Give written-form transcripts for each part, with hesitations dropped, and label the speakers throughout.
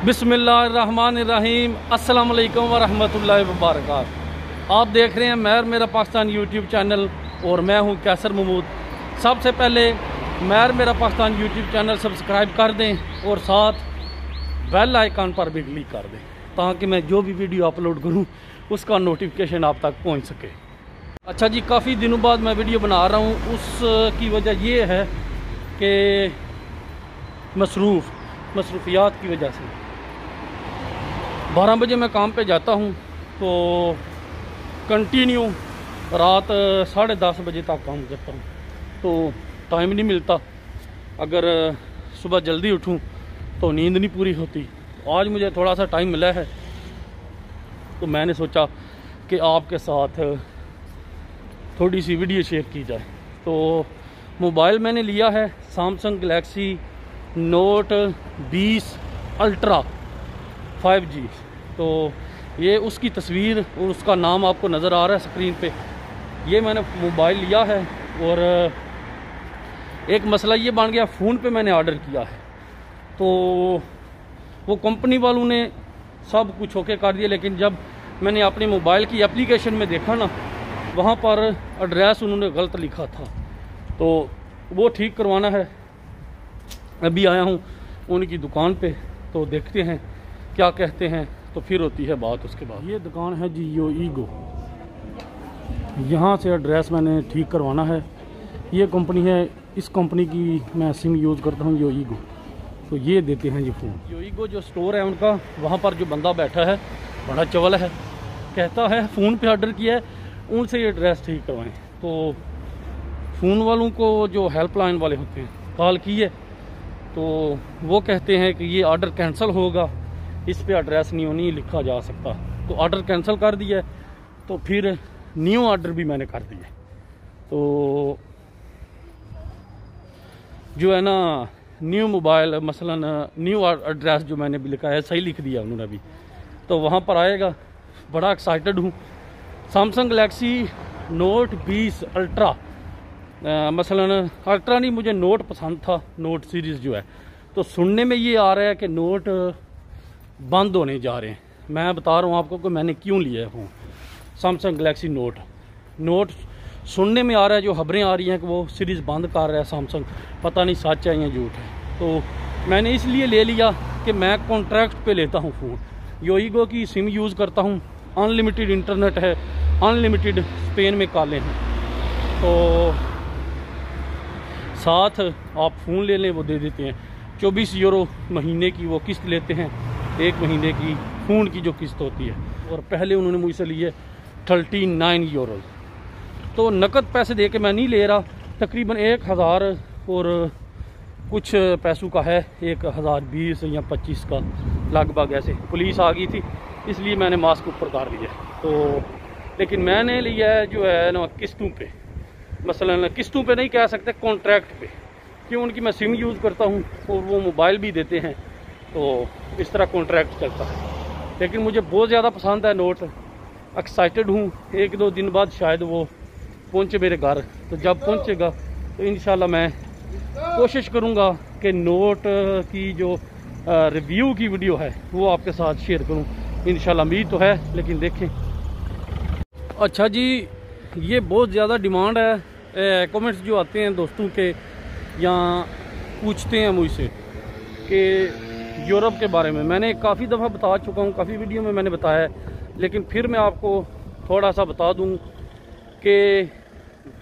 Speaker 1: बिस्मिल्लाहिर्रहमानिर्रहीम अस्सलाम वालेकुम वरहमतुल्लाहि वबरकातुहू। आप देख रहे हैं मैर मेरा पाकिस्तान यूट्यूब चैनल और मैं हूं कैसर महमूद। सबसे पहले मैर मेरा पाकिस्तान यूट्यूब चैनल सब्सक्राइब कर दें और साथ बेल आइकन पर भी क्लिक कर दें ताकि मैं जो भी वीडियो अपलोड करूं उसका नोटिफिकेशन आप तक पहुंच सके। अच्छा जी, काफ़ी दिनों बाद मैं वीडियो बना रहा हूं। उसकी वजह ये है कि मसरूफियात की वजह से 12 बजे मैं काम पे जाता हूँ तो कंटिन्यू रात 10:30 बजे तक काम करता हूँ, तो टाइम नहीं मिलता। अगर सुबह जल्दी उठूँ तो नींद नहीं पूरी होती। आज मुझे थोड़ा सा टाइम मिला है तो मैंने सोचा कि आपके साथ थोड़ी सी वीडियो शेयर की जाए। तो मोबाइल मैंने लिया है Samsung Galaxy note 20 ultra 5G। तो ये उसकी तस्वीर और उसका नाम आपको नज़र आ रहा है स्क्रीन पे। ये मैंने मोबाइल लिया है और एक मसला ये बन गया, फ़ोन पे मैंने ऑर्डर किया है तो वो कंपनी वालों ने सब कुछ ओके कर दिया, लेकिन जब मैंने अपने मोबाइल की एप्लीकेशन में देखा ना, वहाँ पर एड्रेस उन्होंने गलत लिखा था, तो वो ठीक करवाना है। अभी आया हूँ उनकी दुकान पे, तो देखते हैं क्या कहते हैं, तो फिर होती है बात उसके बाद। ये दुकान है जी Yoigo, यहाँ से एड्रेस मैंने ठीक करवाना है। ये कंपनी है, इस कंपनी की मैं सिम यूज़ करता हूँ Yoigo। तो ये देते हैं जी फ़ोन। Yoigo जो स्टोर है उनका, वहाँ पर जो बंदा बैठा है बड़ा चवल है, कहता है फ़ोन पे ऑर्डर किया है उनसे ये एड्रेस ठीक करवाएं। तो फ़ोन वालों को जो हेल्पलाइन वाले होते हैं कॉल किए तो वो कहते हैं कि ये ऑर्डर कैंसिल होगा, इस पे एड्रेस नहीं लिखा जा सकता। तो ऑर्डर कैंसिल कर दिया, तो फिर न्यू ऑर्डर भी मैंने कर दिया। तो जो है ना न्यू मोबाइल मसलन न्यू एड्रेस जो मैंने भी लिखा है सही लिख दिया उन्होंने भी, तो वहाँ पर आएगा। बड़ा एक्साइटेड हूँ। सैमसंग गैलेक्सी नोट 20 अल्ट्रा, मसलन अल्ट्रा नहीं, मुझे नोट पसंद था, नोट सीरीज़ जो है। तो सुनने में ये आ रहा है कि नोट बंद होने जा रहे हैं। मैं बता रहा हूँ आपको कि मैंने क्यों लिया है फ़ोन सैमसंग गैलेक्सी नोट सुनने में आ रहा है, जो खबरें आ रही हैं कि वो सीरीज़ बंद कर रहा है सैमसंग, पता नहीं सच है या झूठ है। तो मैंने इसलिए ले लिया कि मैं कॉन्ट्रैक्ट पे लेता हूँ फ़ोन। Yoigo की सिम यूज़ करता हूँ, अनलिमिटेड इंटरनेट है, अनलिमिटेड स्पेन में कॉलें हैं। तो साथ आप फ़ोन ले लें वो दे देते हैं। 24 यूरो महीने की वो किस्त लेते हैं, 1 महीने की फ़ोन की जो किस्त होती है। और पहले उन्होंने मुझसे लिए 39 यूरो। तो नकद पैसे दे के मैं नहीं ले रहा, तकरीबन 1000 और कुछ पैसों का है, 1020 या 25 का लगभग। ऐसे पुलिस आ गई थी इसलिए मैंने मास्क ऊपर कर लिया। तो लेकिन मैंने लिया है जो है ना किस्तों पे, मसलन किस्तों पे नहीं कह सकते, कॉन्ट्रैक्ट पे, क्यों उनकी मैं सिम यूज़ करता हूँ और वो मोबाइल भी देते हैं, तो इस तरह कॉन्ट्रैक्ट चलता है। लेकिन मुझे बहुत ज़्यादा पसंद है नोट, एक्साइटेड हूँ। 1-2 दिन बाद शायद वो पहुँचे मेरे घर, तो जब पहुँचेगा तो इंशाल्लाह मैं कोशिश करूँगा कि नोट की जो रिव्यू की वीडियो है वो आपके साथ शेयर करूँ इंशाल्लाह। उम्मीद तो है, लेकिन देखें। अच्छा जी, ये बहुत ज़्यादा डिमांड है, कमेंट्स जो आते हैं दोस्तों के या पूछते हैं मुझसे कि यूरोप के बारे में। मैंने काफ़ी दफ़ा बता चुका हूँ, काफ़ी वीडियो में मैंने बताया है, लेकिन फिर मैं आपको थोड़ा सा बता दूँ कि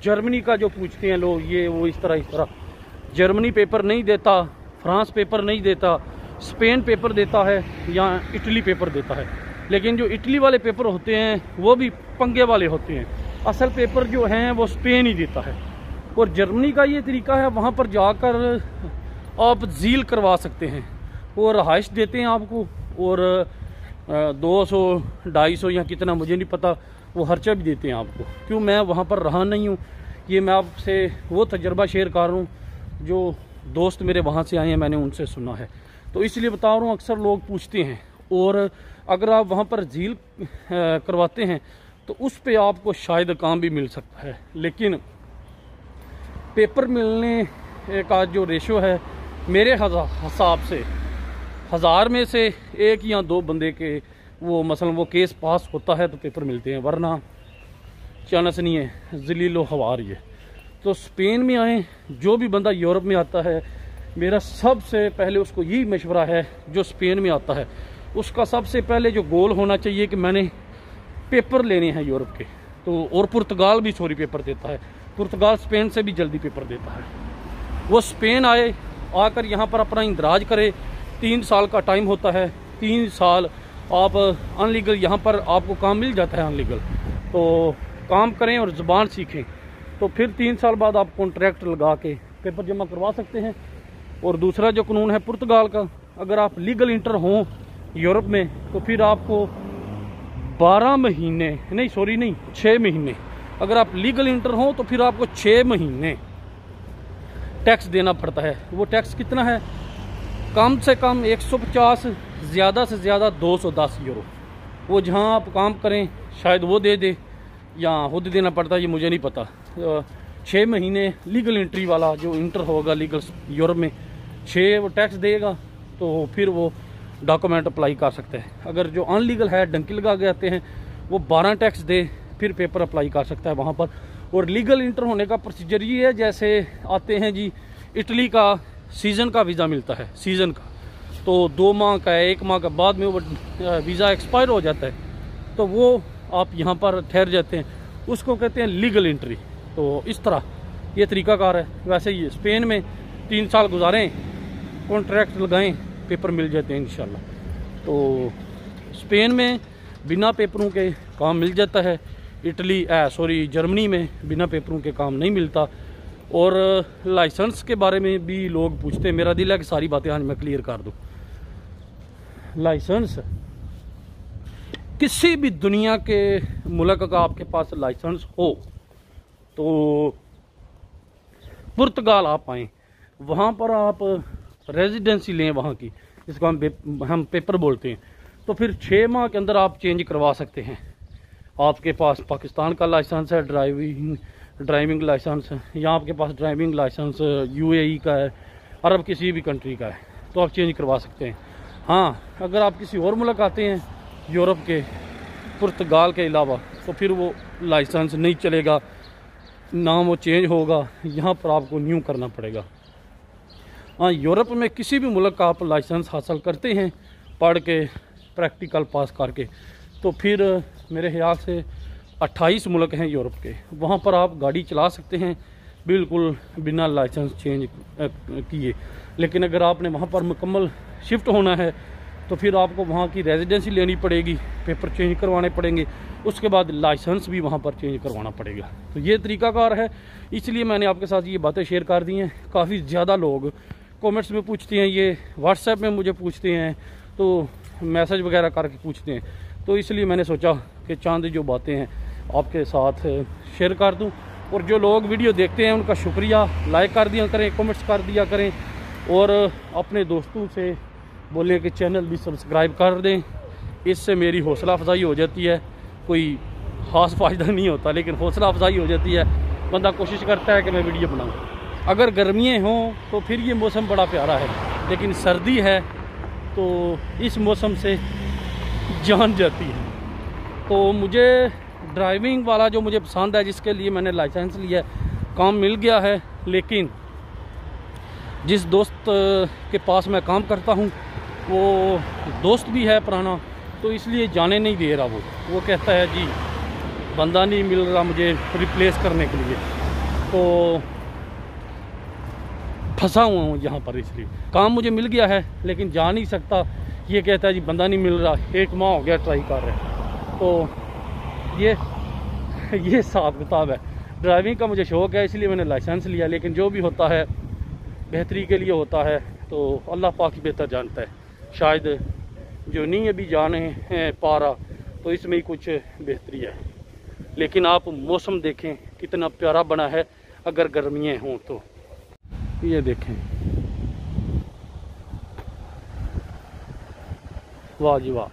Speaker 1: जर्मनी का जो पूछते हैं लोग, ये वो इस तरह जर्मनी पेपर नहीं देता, फ्रांस पेपर नहीं देता, स्पेन पेपर देता है या इटली पेपर देता है। लेकिन जो इटली वाले पेपर होते हैं वो भी पंगे वाले होते हैं, असल पेपर जो हैं वो स्पेन ही देता है। और जर्मनी का ये तरीका है, वहाँ पर जाकर आप झील करवा सकते हैं, वो रहाइश देते हैं आपको, और 200-250 या कितना मुझे नहीं पता, वो खर्चा भी देते हैं आपको। क्यों, मैं वहाँ पर रहा नहीं हूँ, ये मैं आपसे वो तजर्बा शेयर कर रहा हूँ जो दोस्त मेरे वहाँ से आए हैं, मैंने उनसे सुना है, तो इसलिए बता रहा हूँ। अक्सर लोग पूछते हैं, और अगर आप वहाँ पर झील करवाते हैं तो उस पे आपको शायद काम भी मिल सकता है, लेकिन पेपर मिलने का जो रेशो है मेरे हिसाब से 1000 में से 1 या 2 बंदे के वो मसलन वो केस पास होता है तो पेपर मिलते हैं, वरना चांस नहीं है, ज़लीलो हवार ये। तो स्पेन में आए, जो भी बंदा यूरोप में आता है, मेरा सबसे पहले उसको यही मशवरा है, जो स्पेन में आता है उसका सबसे पहले जो गोल होना चाहिए कि मैंने पेपर लेने हैं यूरोप के। तो और पुर्तगाल भी पेपर देता है, पुर्तगाल स्पेन से भी जल्दी पेपर देता है। वो स्पेन आए, आकर यहाँ पर अपना इंदराज करे। 3 साल का टाइम होता है, 3 साल आप अनलीगल यहाँ पर आपको काम मिल जाता है अनलीगल, तो काम करें और ज़ुबान सीखें, तो फिर 3 साल बाद आप कॉन्ट्रैक्ट लगा के पेपर जमा करवा सकते हैं। और दूसरा जो कानून है पुर्तगाल का, अगर आप लीगल इंटर हों यूरोप में तो फिर आपको 12 महीने नहीं 6 महीने, अगर आप लीगल इंटर हों तो फिर आपको 6 महीने टैक्स देना पड़ता है। वो टैक्स कितना है? कम से कम 150, ज़्यादा से ज़्यादा 210 यूरो। वो जहाँ आप काम करें शायद वो दे दे या खुद देना पड़ता है, ये मुझे नहीं पता। 6 महीने लीगल एंट्री वाला जो इंटर होगा लीगल यूरोप में 6 वो टैक्स देगा, तो फिर वो डॉक्यूमेंट अप्लाई कर सकते हैं। अगर जो अनलीगल है, डंकी लगा के आते हैं, वो 12 टैक्स दे फिर पेपर अप्लाई कर सकता है वहाँ पर। और लीगल इंटर होने का प्रोसीजर ये है, जैसे आते हैं जी इटली का सीज़न का वीज़ा मिलता है, सीज़न का, तो 2 माह का है, 1 माह का बाद में वो वीज़ा एक्सपायर हो जाता है, तो वो आप यहाँ पर ठहर जाते हैं, उसको कहते हैं लीगल एंट्री। तो इस तरह ये तरीकाकार है। वैसे ही स्पेन में 3 साल गुजारें, कॉन्ट्रैक्ट लगाएं, पेपर मिल जाते हैं इंशाल्लाह। तो स्पेन में बिना पेपरों के काम मिल जाता है, जर्मनी में बिना पेपरों के काम नहीं मिलता। और लाइसेंस के बारे में भी लोग पूछते हैं, मेरा दिल है कि सारी बातें आज मैं क्लियर कर दूं। लाइसेंस किसी भी दुनिया के मुल्क का आपके पास लाइसेंस हो तो पुर्तगाल आप आएँ, वहाँ पर आप रेजिडेंसी लें वहाँ की, जिसको हम पेपर बोलते हैं, तो फिर 6 माह के अंदर आप चेंज करवा सकते हैं। आपके पास पाकिस्तान का लाइसेंस है, ड्राइविंग लाइसेंस है, या आपके पास ड्राइविंग लाइसेंस UAE का है, अरब किसी भी कंट्री का है, तो आप चेंज करवा सकते हैं। हाँ, अगर आप किसी और मुल्क आते हैं यूरोप के, पुर्तगाल के अलावा, तो फिर वो लाइसेंस नहीं चलेगा, नाम वो चेंज होगा, यहाँ पर आपको न्यू करना पड़ेगा। हाँ, यूरोप में किसी भी मुल्क का आप लाइसेंस हासिल करते हैं पढ़ के, प्रैक्टिकल पास करके, तो फिर मेरे ख्याल से 28 मुल्क हैं यूरोप के, वहाँ पर आप गाड़ी चला सकते हैं बिल्कुल बिना लाइसेंस चेंज किए। लेकिन अगर आपने वहाँ पर मुकम्मल शिफ्ट होना है तो फिर आपको वहाँ की रेजिडेंसी लेनी पड़ेगी, पेपर चेंज करवाने पड़ेंगे, उसके बाद लाइसेंस भी वहाँ पर चेंज करवाना पड़ेगा। तो ये तरीकाकार है, इसलिए मैंने आपके साथ ये बातें शेयर कर दी हैं। काफ़ी ज़्यादा लोग कमेंट्स में पूछते हैं, ये व्हाट्सएप में मुझे पूछते हैं, तो मैसेज वगैरह करके पूछते हैं, तो इसलिए मैंने सोचा कि चंद जो बातें हैं आपके साथ शेयर कर दूं। और जो लोग वीडियो देखते हैं उनका शुक्रिया, लाइक कर दिया करें, कमेंट्स कर दिया करें, और अपने दोस्तों से बोलें कि चैनल भी सब्सक्राइब कर दें। इससे मेरी हौसला अफजाई हो जाती है, कोई ख़ास फ़ायदा नहीं होता, लेकिन हौसला अफजाई हो जाती है, बंदा कोशिश करता है कि मैं वीडियो बनाऊँ। अगर गर्मियाँ हों तो फिर ये मौसम बड़ा प्यारा है, लेकिन सर्दी है तो इस मौसम से जान जाती है। तो मुझे ड्राइविंग वाला जो मुझे पसंद है, जिसके लिए मैंने लाइसेंस लिया है, काम मिल गया है, लेकिन जिस दोस्त के पास मैं काम करता हूँ वो दोस्त भी है पुराना, तो इसलिए जाने नहीं दे रहा। वो कहता है जी बंदा नहीं मिल रहा मुझे रिप्लेस करने के लिए, तो फंसा हुआ हूँ यहाँ पर। इसलिए काम मुझे मिल गया है लेकिन जा नहीं सकता, ये कहता है जी बंदा नहीं मिल रहा, 1 माह हो गया ट्राई कर रहे हैं। तो ये हिसाब किताब है। ड्राइविंग का मुझे शौक़ है, इसलिए मैंने लाइसेंस लिया, लेकिन जो भी होता है बेहतरी के लिए होता है, तो अल्लाह पाक ही बेहतर जानता है। शायद जो नहीं अभी जाने हैं पा रहा, तो इसमें ही कुछ बेहतरी है। लेकिन आप मौसम देखें कितना प्यारा बना है, अगर गर्मियाँ हों तो ये देखें, वाह जी वाह।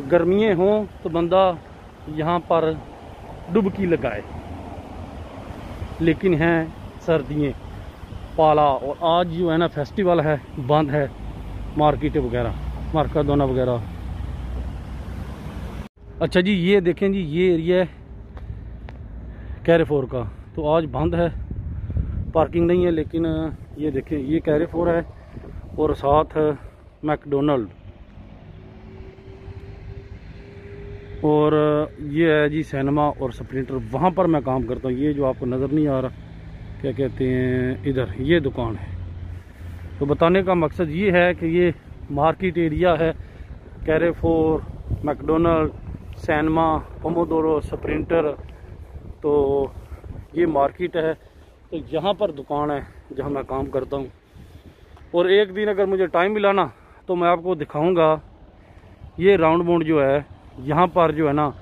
Speaker 1: गर्मियाँ हों तो बंदा यहाँ पर डुबकी लगाए, लेकिन हैं सर्दियाँ, पाला। और आज जो है ना फेस्टिवल है, बंद है मार्केट वगैरह, मार्केट दोना वगैरह। अच्छा जी, ये देखें जी, ये एरिया है कैरेफोर का, तो आज बंद है, पार्किंग नहीं है। लेकिन ये देखें, ये कैरेफोर है और साथ मैकडोनल्ड, और ये है जी सिनेमा और स्प्रिंटर। वहाँ पर मैं काम करता हूँ। ये जो आपको नज़र नहीं आ रहा, क्या कहते हैं, इधर ये दुकान है। तो बताने का मकसद ये है कि ये मार्केट एरिया है, कैरेफोर, मैकडोनल्ड, सिनेमा, पोमोदोरो, स्प्रिंटर, तो ये मार्केट है। तो यहाँ पर दुकान है जहाँ मैं काम करता हूँ। और एक दिन अगर मुझे टाइम मिला ना तो मैं आपको दिखाऊंगा ये राउंड बाउंड जो है, यहाँ पर जो है ना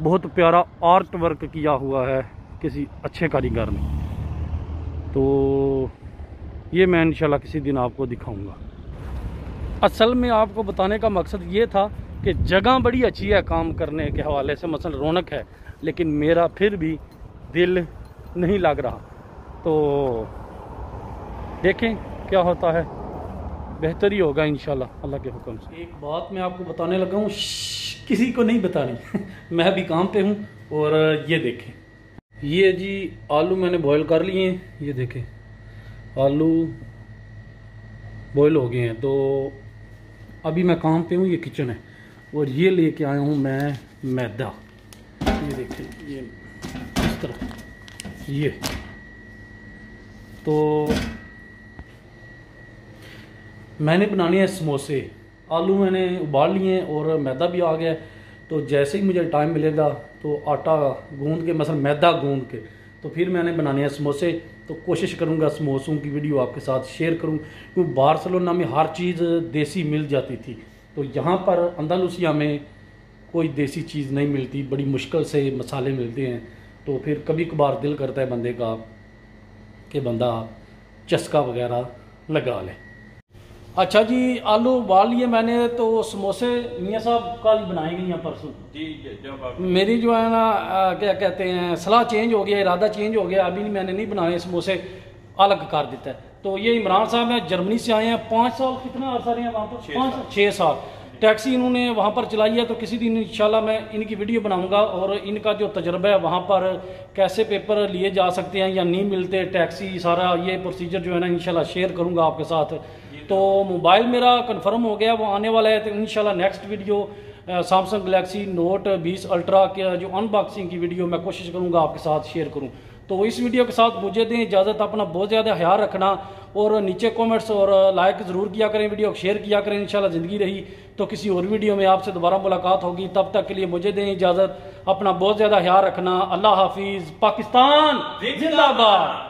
Speaker 1: बहुत प्यारा आर्ट वर्क किया हुआ है किसी अच्छे कारीगर ने। तो ये मैं इंशाल्लाह किसी दिन आपको दिखाऊंगा। असल में आपको बताने का मकसद ये था कि जगह बड़ी अच्छी है काम करने के हवाले से, मसलन रौनक है, लेकिन मेरा फिर भी दिल नहीं लग रहा। तो देखें क्या होता है, बेहतर ही होगा इंशाल्लाह अल्लाह के हुक्म से। एक बात मैं आपको बताने लगा हूँ, किसी को नहीं बतानी मैं भी काम पे हूँ। और ये देखें, ये जी आलू मैंने बॉईल कर लिए हैं। ये देखें आलू बॉईल हो गए हैं। तो अभी मैं काम पे हूँ, ये किचन है। और ये लेके आया हूँ मैं मैदा। ये देखें, ये इस तरह, ये तो मैंने बनाने हैं समोसे। आलू मैंने उबाल लिए हैं और मैदा भी आ गया है। तो जैसे ही मुझे टाइम मिलेगा तो आटा गूंद के, मतलब मैदा गूंद के, तो फिर मैंने बनाने हैं समोसे। तो कोशिश करूंगा समोसों की वीडियो आपके साथ शेयर करूं, क्योंकि बार्सिलोना में हर चीज़ देसी मिल जाती थी। तो यहाँ पर अंदालुसिया में कोई देसी चीज़ नहीं मिलती, बड़ी मुश्किल से मसाले मिलते हैं। तो फिर कभी कभार दिल करता है बंदे का कि बंदा चस्का वगैरह लगा ले। अच्छा जी, आलू उबाल लिए मैंने। तो समोसे मियाँ साहब कल बनाएंगे या परसों? जी, मेरी जो है ना क्या कहते हैं, सलाह चेंज हो गया, इरादा चेंज हो गया। अभी मैंने नहीं बनाए समोसे, अलग कर देता है। तो ये इमरान साहब हैं, जर्मनी से आए हैं। 5 साल, कितना अर्सा रहे हैं वहाँ पर? 6 साल टैक्सी इन्होंने वहाँ पर चलाई है। तो किसी दिन इंशाल्लाह मैं इनकी वीडियो बनाऊंगा और इनका जो तजर्बा है वहाँ पर कैसे पेपर लिए जा सकते हैं या नहीं मिलते टैक्सी, सारा ये प्रोसीजर जो है ना इंशाल्लाह शेयर करूँगा आपके साथ। तो मोबाइल मेरा कंफर्म हो गया, वो आने वाला है। तो इंशाल्लाह next video Samsung Galaxy note 20 ultra के जो अनबॉक्सिंग की वीडियो मैं कोशिश करूँगा आपके साथ शेयर करूँ। तो इस वीडियो के साथ मुझे दें इजाज़त। अपना बहुत ज़्यादा ख्याल रखना और नीचे कमेंट्स और लाइक ज़रूर किया करें, वीडियो को शेयर किया करें। इंशाल्लाह ज़िंदगी रही तो किसी और वीडियो में आपसे दोबारा मुलाकात होगी। तब तक के लिए मुझे दें इजाज़त। अपना बहुत ज़्यादा ख्याल रखना। अल्लाह हाफिज़। पाकिस्तान जिंदाबाद।